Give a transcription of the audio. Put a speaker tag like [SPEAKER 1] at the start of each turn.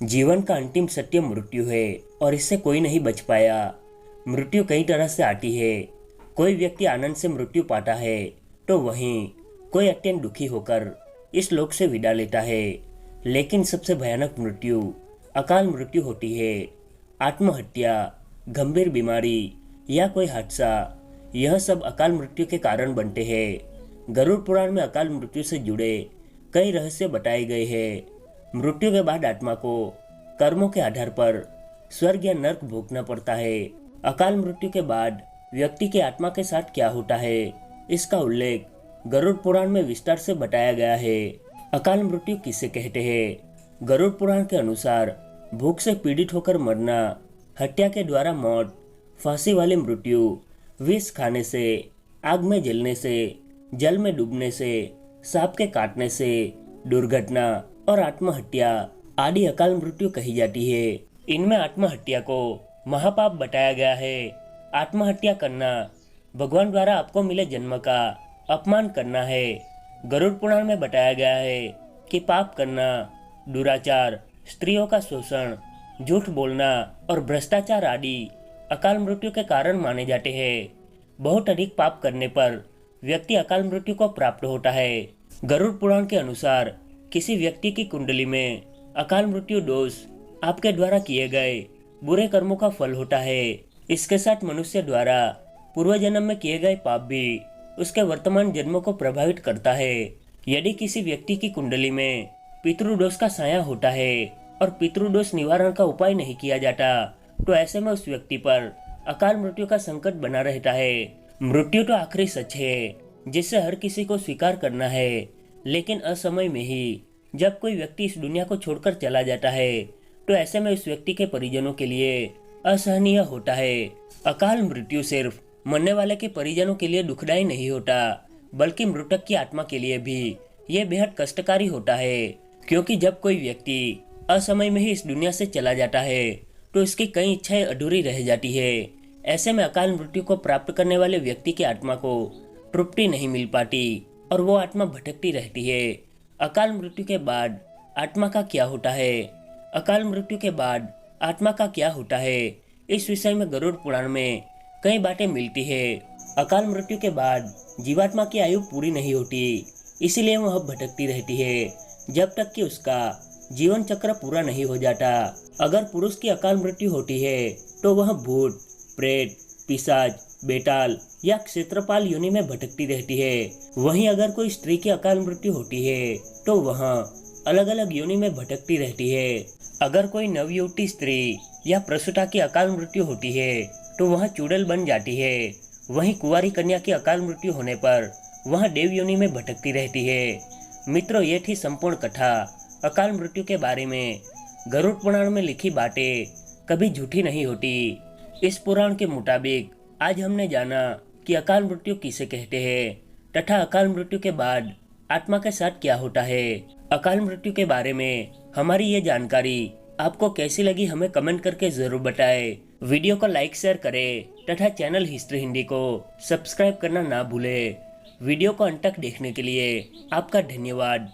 [SPEAKER 1] जीवन का अंतिम सत्य मृत्यु है और इससे कोई नहीं बच पाया। मृत्यु कई तरह से आती है। कोई व्यक्ति आनंद से मृत्यु पाता है तो वहीं कोई अत्यंत दुखी होकर इस लोक से विदा लेता है। लेकिन सबसे भयानक मृत्यु अकाल मृत्यु होती है। आत्महत्या, गंभीर बीमारी या कोई हादसा, यह सब अकाल मृत्यु के कारण बनते हैं। गरुड़ पुराण में अकाल मृत्यु से जुड़े कई रहस्य बताए गए हैं। मृत्यु के बाद आत्मा को कर्मों के आधार पर स्वर्ग या नर्क भोगना पड़ता है। अकाल मृत्यु के बाद व्यक्ति की आत्मा के साथ क्या होता है, इसका उल्लेख गरुड़ पुराण में विस्तार से बताया गया है। अकाल मृत्यु किसे कहते हैं? गरुड़ पुराण के अनुसार भूख से पीड़ित होकर मरना, हत्या के द्वारा मौत, फांसी वाली मृत्यु, विष खाने से, आग में जलने से, जल में डूबने से, सांप के काटने से, दुर्घटना और आत्महत्या आदि अकाल मृत्यु कही जाती है। इनमें आत्महत्या को महापाप बताया गया है। आत्महत्या करना भगवान द्वारा आपको मिले जन्म का अपमान करना है। गरुड़ पुराण में बताया गया है कि पाप करना, दुराचार, स्त्रियों का शोषण, झूठ बोलना और भ्रष्टाचार आदि अकाल मृत्यु के कारण माने जाते हैं। बहुत अधिक पाप करने पर व्यक्ति अकाल मृत्यु को प्राप्त होता है। गरुड़ पुराण के अनुसार किसी व्यक्ति की कुंडली में अकाल मृत्यु दोष आपके द्वारा किए गए बुरे कर्मों का फल होता है। इसके साथ मनुष्य द्वारा पूर्व जन्म में किए गए पाप भी उसके वर्तमान जन्मों को प्रभावित करता है। यदि किसी व्यक्ति की कुंडली में पितृदोष का साया होता है और पितृदोष निवारण का उपाय नहीं किया जाता तो ऐसे में उस व्यक्ति पर अकाल मृत्यु का संकट बना रहता है। मृत्यु तो आखिरी सच है जिसे हर किसी को स्वीकार करना है, लेकिन असमय में ही जब कोई व्यक्ति इस दुनिया को छोड़कर चला जाता है तो ऐसे में उस व्यक्ति के परिजनों के लिए असहनीय होता है। अकाल मृत्यु सिर्फ मरने वाले के परिजनों के लिए दुखदायी नहीं होता, बल्कि मृतक की आत्मा के लिए भी ये बेहद कष्टकारी होता है। क्योंकि जब कोई व्यक्ति असमय में ही इस दुनिया से चला जाता है तो इसकी कई इच्छाएं अधूरी रह जाती है। ऐसे में अकाल मृत्यु को प्राप्त करने वाले व्यक्ति की आत्मा को तृप्ति नहीं मिल पाती और वो आत्मा भटकती रहती है। अकाल मृत्यु के बाद आत्मा का क्या होता है? अकाल मृत्यु के बाद आत्मा का क्या होता है, इस विषय में गरुड़ पुराण में कई बातें मिलती है। अकाल मृत्यु के बाद जीवात्मा की आयु पूरी नहीं होती, इसीलिए वह भटकती रहती है जब तक कि उसका जीवन चक्र पूरा नहीं हो जाता। अगर पुरुष की अकाल मृत्यु होती है तो वह भूत, प्रेत, पिशाच, बेताल या क्षेत्रपाल योनि में भटकती रहती है। वहीं अगर कोई स्त्री की अकाल मृत्यु होती है तो वह अलग अलग योनि में भटकती रहती है। अगर कोई नवयुवती स्त्री या प्रसूता की अकाल मृत्यु होती है तो वह चुड़ैल बन जाती है। वहीं कुंवारी कन्या की अकाल मृत्यु होने पर वह देव योनि में भटकती रहती है। मित्रों, ये थी संपूर्ण कथा अकाल मृत्यु के बारे में। गरुड़ पुराण में लिखी बातें कभी झूठी नहीं होती। इस पुराण के मुताबिक आज हमने जाना कि अकाल मृत्यु किसे कहते हैं तथा अकाल मृत्यु के बाद आत्मा के साथ क्या होता है। अकाल मृत्यु के बारे में हमारी ये जानकारी आपको कैसी लगी हमें कमेंट करके जरूर बताएं। वीडियो को लाइक शेयर करें तथा चैनल हिस्ट्री हिंदी को सब्सक्राइब करना ना भूलें। वीडियो को अंत तक देखने के लिए आपका धन्यवाद।